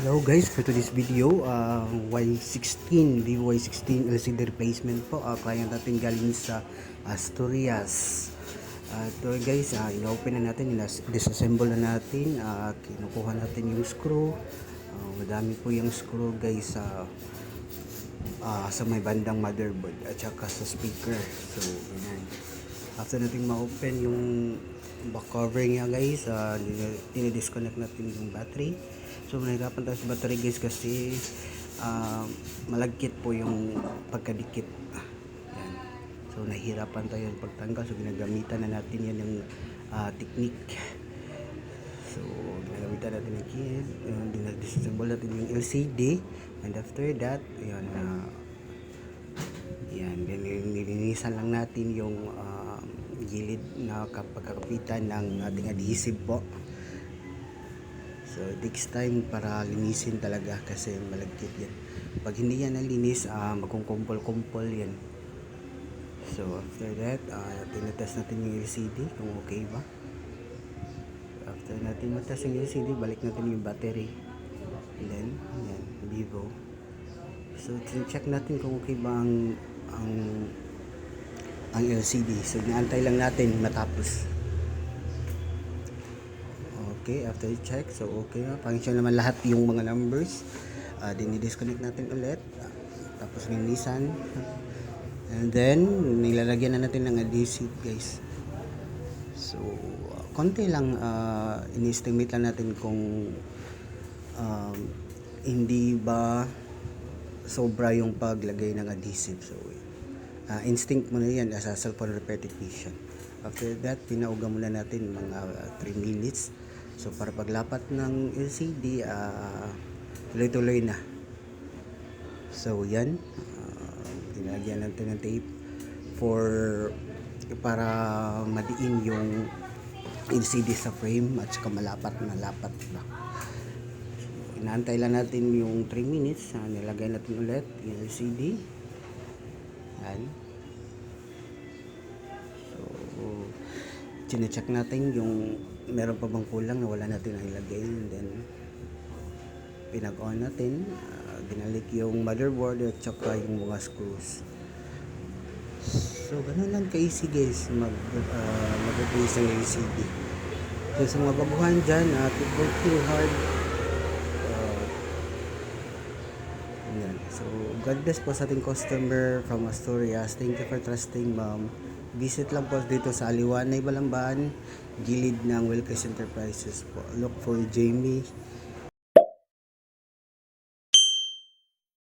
Hello guys, for today's video, Y16, DY16 LCD replacement po. Kaya natin galing sa Asturias. Ito guys, inopen na natin, disassemble na natin, kinukuha natin yung screw. Madami po yung screw guys sa may bandang motherboard at saka sa speaker. So, yan. After natin ma-open yung back cover niya guys, dinidisconnect natin yung battery. So nahirapan tayo sa battery guys kasi malagkit po yung pagkadikit. Yan. So nahirapan tayo sa pagtanggal, so ginagamitan na natin yan yung technique. So ginagamitan natin yung key, dinadisassemble natin yung LCD, and after that yan, nilinisan lang natin yung gilid na pagkakapitan ng ating adhesive po. So it takes time para linisin talaga kasi malagkit yan. Pag hindi yan nalinis, magkukumpol-kumpol yan. So after that, tinatest natin yung LCD kung okay ba. After natin matest yung LCD, balik natin yung battery. And then, yan, Vivo. So check natin kung okay ba ang LCD. So inaantay lang natin matapos. Okay, after you check, so okay na. Function naman lahat yung mga numbers. Dinidisconnect natin ulit. Tapos linisan. And then, nilalagyan na natin ng adhesive guys. So, konti lang, in-estimate lang natin kung hindi ba sobra yung paglagay ng adhesive. So, instinct mo na yan as a self-repair technician. After that, pinauga muna natin mga 3 minutes. So, para paglapat ng LCD, tuloy-tuloy na. So, yan. Tinagyan natin ng tape para madiin yung LCD sa frame at saka malapat na lapat na. So, inaantay lang natin yung 3 minutes. Nilagay natin ulit yung LCD. Yan. So, chinecheck natin yung meron pa bang kulang na wala natin na ilagay. And then, pinag-on natin. Binalik yung motherboard at saka yung mga screws. So, ganun lang ka-easy guys mag-replace ng LCD. So, sa mga baguhan dyan, keep working hard. Yan. So, God bless po sa ating customer from Asturias. Thank you for trusting, ma'am. Visit lang po dito sa Aliwanay, Balamban, gilid ng Wilkes Enterprises po. Look for Jamie